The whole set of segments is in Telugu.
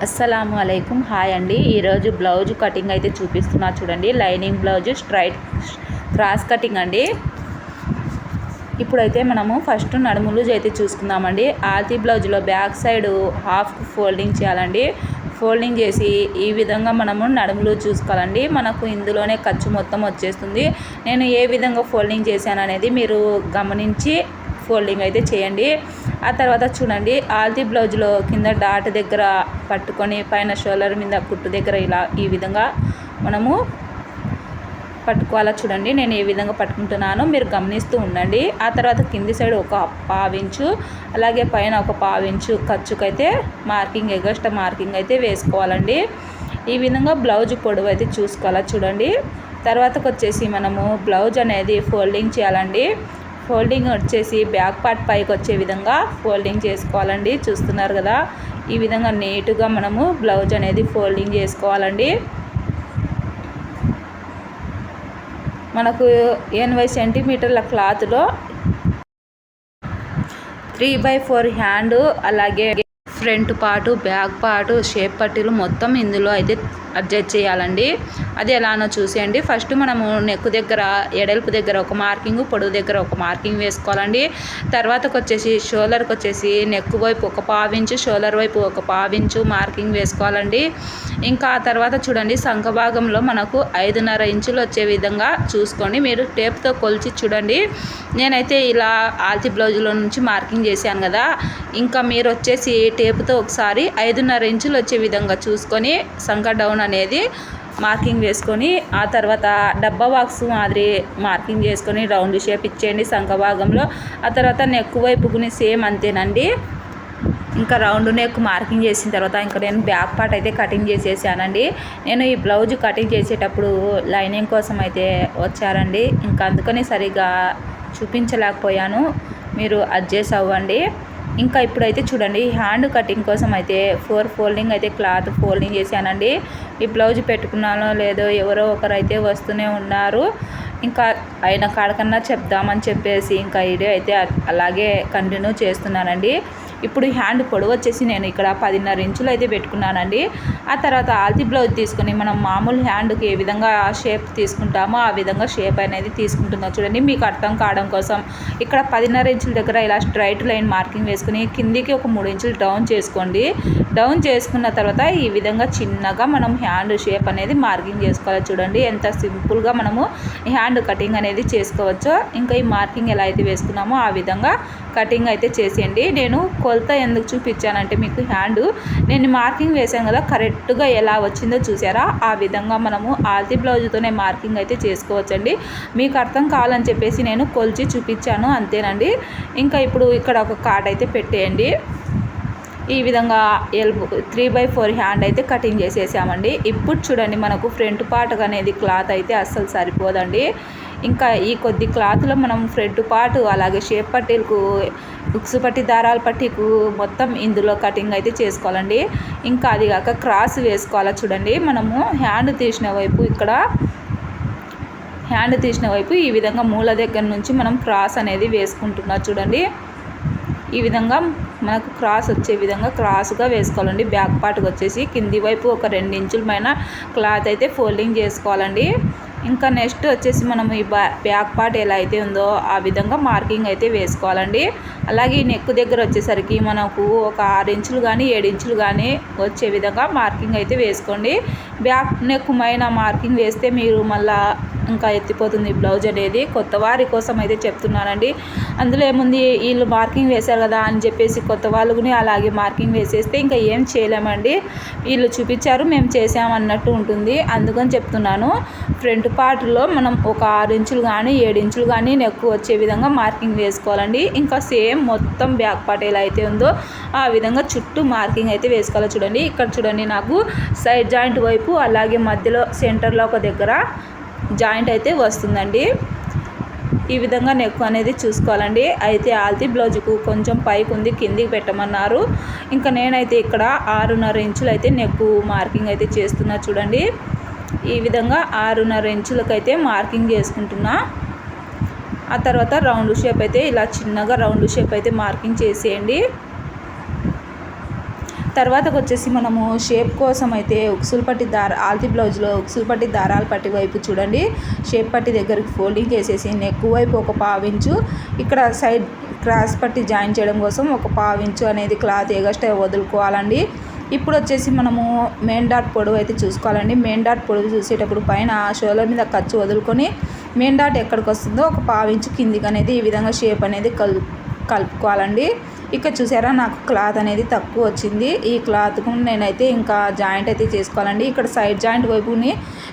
అస్సలాము అలైకుం. హాయ్ అండి. ఈరోజు బ్లౌజ్ కటింగ్ అయితే చూపిస్తున్నా చూడండి. Lining blouse straight cross cutting అండి. ఇప్పుడైతే మనము ఫస్ట్ నడుము లూజ్ అయితే చూసుకుందామండి. ఆల్తీ బ్లౌజ్లో బ్యాక్ సైడ్ హాఫ్ ఫోల్డింగ్ చేయాలండి. ఫోల్డింగ్ చేసి ఈ విధంగా మనము నడుము లూజ్ చూసుకోవాలండి. మనకు ఇందులోనే ఖర్చు మొత్తం వచ్చేస్తుంది. నేను ఏ విధంగా ఫోల్డింగ్ చేశాను అనేది మీరు గమనించి ఫోల్డింగ్ అయితే చేయండి. ఆ తర్వాత చూడండి, ఆల్తీ బ్లౌజ్లో కింద డాట్ దగ్గర పట్టుకొని పైన షోల్డర్ మీద కుట్టు దగ్గర ఇలా ఈ విధంగా మనము పట్టుకోవాలా. చూడండి నేను ఏ విధంగా పట్టుకుంటున్నానో మీరు గమనిస్తూ ఉండండి. ఆ తర్వాత కింది సైడ్ ఒక పావించు, అలాగే పైన ఒక పావించు ఖర్చుకైతే మార్కింగ్, ఎగస్ట్రా మార్కింగ్ అయితే వేసుకోవాలండి. ఈ విధంగా బ్లౌజ్ పొడవు అయితే చూసుకోవాలా. చూడండి తర్వాతకు వచ్చేసి మనము బ్లౌజ్ అనేది ఫోల్డింగ్ చేయాలండి. ఫోల్డింగ్ వచ్చేసి బ్యాక్ పార్ట్ పైకి వచ్చే విధంగా ఫోల్డింగ్ చేసుకోవాలండి. చూస్తున్నారు కదా, ఈ విధంగా నీట్గా మనము బ్లౌజ్ అనేది ఫోల్డింగ్ చేసుకోవాలండి. మనకు 80 సెంటీమీటర్ల క్లాత్లో 3/4 హ్యాండ్, అలాగే front part, back part, shape పట్టీలు మొత్తం ఇందులో అయితే అడ్జస్ట్ చేయాలండి. అది ఎలానో చూసేయండి. ఫస్ట్ మనము నెక్ దగ్గర ఎడల్పు దగ్గర ఒక మార్కింగ్, పొడవు దగ్గర ఒక మార్కింగ్ వేసుకోవాలండి. తర్వాతకు వచ్చేసి షోల్డర్కి వచ్చేసి నెక్ వైపు ఒక పావించు, షోల్డర్ వైపు ఒక పావించు మార్కింగ్ వేసుకోవాలండి. ఇంకా ఆ తర్వాత చూడండి, సంఖ భాగంలో మనకు 5.5 ఇంచులు వచ్చే విధంగా చూసుకోండి. మీరు టేప్తో కొలిచి చూడండి. నేనైతే ఇలా ఆల్తీ బ్లౌజ్లో నుంచి మార్కింగ్ చేశాను కదా. ఇంకా మీరు వచ్చేసి టేప్తో ఒకసారి 5.5 ఇంచులు వచ్చే విధంగా చూసుకొని సంఖ డౌన్ అనేది మార్కింగ్ వేసుకొని, ఆ తర్వాత డబ్బా బాక్స్ మాదిరి మార్కింగ్ చేసుకొని రౌండ్ షేప్ ఇచ్చేయండి సంఖ భాగంలో. ఆ తర్వాత నెక్ వైపుకుని సేమ్ అంతేనండి. ఇంకా రౌండ్ నెక్ మార్కింగ్ చేసిన తర్వాత ఇంకా నేను బ్యాక్ పార్ట్ అయితే కటింగ్ చేసేసానండి. నేను ఈ బ్లౌజ్ కటింగ్ చేసేటప్పుడు లైనింగ్ కోసం అయితే వచ్చారండి. ఇంకా అందుకని సరిగా చూపించలేకపోయాను, మీరు అడ్జస్ట్ అవ్వండి. ఇంకా ఇప్పుడైతే చూడండి, హ్యాండ్ కటింగ్ కోసం అయితే 4 ఫోల్డింగ్ అయితే క్లాత్ ఫోల్డింగ్ చేశానండి. ఈ బ్లౌజ్ పెట్టుకున్నానో లేదో ఎవరో ఒకరు అయితే వస్తూనే ఉన్నారు. ఇంకా అయిన కాడకన్నా చెప్దామని చెప్పేసి ఇంకా వీడియో అయితే అలాగే కంటిన్యూ చేస్తున్నానండి. ఇప్పుడు హ్యాండ్ పొడవు వచ్చేసి నేను ఇక్కడ 10.5 ఇంచులు అయితే పెట్టుకున్నానండి. ఆ తర్వాత ఆల్తీ బ్లౌజ్ తీసుకొని మనం మామూలు హ్యాండ్కి ఏ విధంగా షేప్ తీసుకుంటామో ఆ విధంగా షేప్ అనేది తీసుకుంటున్నాం. చూడండి మీకు అర్థం కావడం కోసం ఇక్కడ 10.5 ఇంచుల దగ్గర ఇలా స్ట్రైట్ లైన్ మార్కింగ్ వేసుకుని కిందికి ఒక 3 ఇంచులు డౌన్ చేసుకోండి. డౌన్ చేసుకున్న తర్వాత ఈ విధంగా చిన్నగా మనం హ్యాండ్ షేప్ అనేది మార్కింగ్ చేసుకోవాలి. చూడండి ఎంత సింపుల్గా మనము హ్యాండ్ కటింగ్ అనేది చేసుకోవచ్చో. ఇంకా ఈ మార్కింగ్ ఎలా అయితే వేసుకున్నామో ఆ విధంగా కటింగ్ అయితే చేసేయండి. నేను కొలత ఎందుకు చూపించానంటే మీకు హ్యాండ్ నేను మార్కింగ్ వేసాను కదా, కరెక్ట్గా ఎలా వచ్చిందో చూసారా. ఆ విధంగా మనము ఆల్తీ బ్లౌజ్తోనే మార్కింగ్ అయితే చేసుకోవచ్చండి. మీకు అర్థం కావాలని చెప్పేసి నేను కొలిచి చూపించాను, అంతేనండి. ఇంకా ఇప్పుడు ఇక్కడ ఒక కార్డ్ అయితే పెట్టేయండి. ఈ విధంగా 3/4 హ్యాండ్ అయితే కటింగ్ చేసేసామండి. ఇప్పుడు చూడండి, మనకు ఫ్రంట్ పార్ట్ అనేది క్లాత్ అయితే అస్సలు సరిపోదండి. ఇంకా ఈ కొద్ది క్లాత్లో మనం ఫ్రంట్ పార్ట్, అలాగే షేప్ పట్టీలకు, ఉక్సు పట్టి, దారాల పట్టీకు మొత్తం ఇందులో కటింగ్ అయితే చేసుకోవాలండి. ఇంకా అది కాక క్రాస్ వేసుకోవాలా. చూడండి మనము హ్యాండ్ తీసిన వైపు, ఇక్కడ హ్యాండ్ తీసిన వైపు ఈ విధంగా మూల దగ్గర నుంచి మనం క్రాస్ అనేది వేసుకుంటున్నాం. చూడండి ఈ విధంగా మనకు క్రాస్ వచ్చే విధంగా క్రాస్గా వేసుకోవాలండి. బ్యాక్ పార్ట్కి వచ్చేసి కింది వైపు ఒక 2 ఇంచుల పైన క్లాత్ అయితే ఫోల్డింగ్ చేసుకోవాలండి. ఇంకా నెక్స్ట్ వచ్చేసి మనం ఈ బ్యాక్ పార్ట్ ఎలా అయితే ఉందో ఆ విధంగా మార్కింగ్ అయితే వేసుకోవాలండి. అలాగే ఈ నెక్ దగ్గర వచ్చేసరికి మనకు ఒక 6 ఇంచులు కానీ 7 ఇంచులు కానీ వచ్చే విధంగా మార్కింగ్ అయితే వేసుకోండి. బ్యాక్ నెక్ పైన మార్కింగ్ వేస్తే మీరు మళ్ళీ ఇంకా ఎత్తిపోతుంది బ్లౌజ్ అనేది. కొత్త వారి కోసం అయితే చెప్తున్నానండి. అందులో ఏముంది, వీళ్ళు మార్కింగ్ వేశారు కదా అని చెప్పేసి కొత్త వాళ్ళని అలాగే మార్కింగ్ వేసేస్తే ఇంకా ఏం చేయలేమండి. వీళ్ళు చూపించారు మేము చేసామన్నట్టు ఉంటుంది, అందుకని చెప్తున్నాను. ఫ్రంట్ పార్ట్లో మనం ఒక 6 ఇంచులు కానీ 7 ఇంచులు కానీ నెక్ వచ్చే విధంగా మార్కింగ్ వేసుకోవాలండి. ఇంకా సేమ్ మొత్తం బ్యాక్ పార్ట్ ఎలా అయితే ఉందో ఆ విధంగా చుట్టూ మార్కింగ్ అయితే వేసుకోవాలి. చూడండి ఇక్కడ చూడండి, నాకు సైడ్ జాయింట్ వైపు అలాగే మధ్యలో సెంటర్లో ఒక దగ్గర జాయింట్ అయితే వస్తుందండి. ఈ విధంగా నెక్ అనేది చూసుకోవాలండి. అయితే ఆల్తీ బ్లౌజ్కు కొంచెం పైకి ఉంది, కిందికి పెట్టమన్నారు. ఇంకా నేనైతే ఇక్కడ 6.5 ఇంచులు అయితే నెక్ మార్కింగ్ అయితే చేస్తున్నా. చూడండి ఈ విధంగా 6.5 ఇంచులకైతే మార్కింగ్ చేసుకుంటున్నా. ఆ తర్వాత రౌండ్ షేప్ అయితే ఇలా చిన్నగా రౌండ్ షేప్ అయితే మార్కింగ్ చేసేయండి. తర్వాతకు వచ్చేసి మనము షేప్ కోసం అయితే ఉక్సులు పట్టి ఆల్తీ బ్లౌజ్లో ఉక్సులు పట్టి దారాలు పట్టి వైపు చూడండి షేప్ పట్టి దగ్గరికి ఫోల్డింగ్ వేసేసి నెక్ వైపు ఒక పావించు, ఇక్కడ సైడ్ క్రాస్ పట్టి జాయిన్ చేయడం కోసం ఒక పావించు అనేది క్లాత్ ఎగస్ట్రా వదులుకోవాలండి. ఇప్పుడు వచ్చేసి మనము మెయిన్ డాట్ పొడవు అయితే చూసుకోవాలండి. మెయిన్ డాట్ పొడవు చూసేటప్పుడు పైన షోల్డర్ మీద ఖర్చు వదులుకొని మెయిన్ డాట్ ఎక్కడికి వస్తుందో ఒక పావించు కిందికి అనేది ఈ విధంగా షేప్ అనేది కలుపుకోవాలండి. ఇక్కడ చూసారా నాకు క్లాత్ అనేది తక్కువ వచ్చింది. ఈ క్లాత్కు నేనైతే ఇంకా జాయింట్ అయితే చేసుకోవాలండి. ఇక్కడ సైడ్ జాయింట్ వైపుని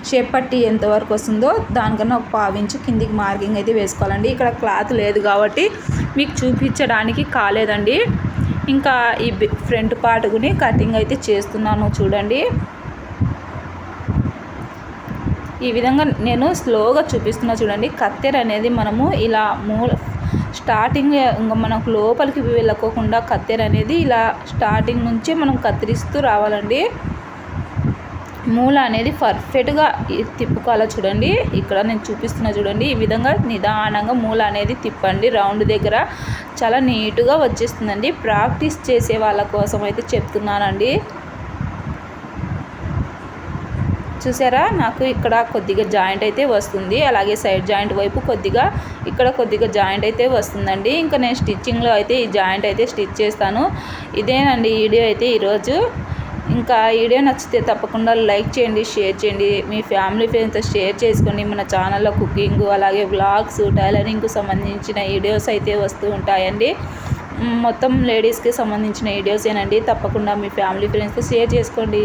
షేప్ పట్టి ఎంతవరకు వస్తుందో దానికన్నా ఒక పావించు కిందికి మార్కింగ్ అయితే వేసుకోవాలండి. ఇక్కడ క్లాత్ లేదు కాబట్టి మీకు చూపించడానికి కాలేదండి. ఇంకా ఈ ఫ్రంట్ పార్ట్ని కటింగ్ అయితే చేస్తున్నాను చూడండి. ఈ విధంగా నేను స్లోగా చూపిస్తున్నా చూడండి. కత్తెర అనేది మనము ఇలా స్టార్టింగ్ ఇంకా మనకు లోపలికి వెళ్ళకోకుండా కత్తెర అనేది ఇలా స్టార్టింగ్ నుంచి మనం కత్తిరిస్తూ రావాలండి. మూల అనేది పర్ఫెక్ట్గా తిప్పుకోవాలా చూడండి. ఇక్కడ నేను చూపిస్తున్నా చూడండి. ఈ విధంగా నిదానంగా మూల అనేది తిప్పండి. రౌండ్ దగ్గర చాలా నీట్గా వచ్చేస్తుందండి. ప్రాక్టీస్ చేసే వాళ్ళ కోసం అయితే చెప్తున్నానండి. చూసారా నాకు ఇక్కడ కొద్దిగా జాయింట్ అయితే వస్తుంది, అలాగే సైడ్ జాయింట్ వైపు ఇక్కడ కొద్దిగా జాయింట్ అయితే వస్తుందండి. ఇంకా నేను స్టిచ్చింగ్లో అయితే ఈ జాయింట్ అయితే స్టిచ్ చేస్తాను. ఇదేనండి వీడియో అయితే ఈరోజు. ఇంకా వీడియో నచ్చితే తప్పకుండా లైక్ చేయండి, షేర్ చేయండి, మీ ఫ్యామిలీ ఫ్రెండ్స్తో షేర్ చేసుకోండి. మన ఛానల్లో కుకింగ్ అలాగే వ్లాగ్స్ టైలరింగ్కు సంబంధించిన వీడియోస్ అయితే వస్తూ ఉంటాయండి. మొత్తం లేడీస్కి సంబంధించిన వీడియోసేనండి. తప్పకుండా మీ ఫ్యామిలీ ఫ్రెండ్స్తో షేర్ చేసుకోండి.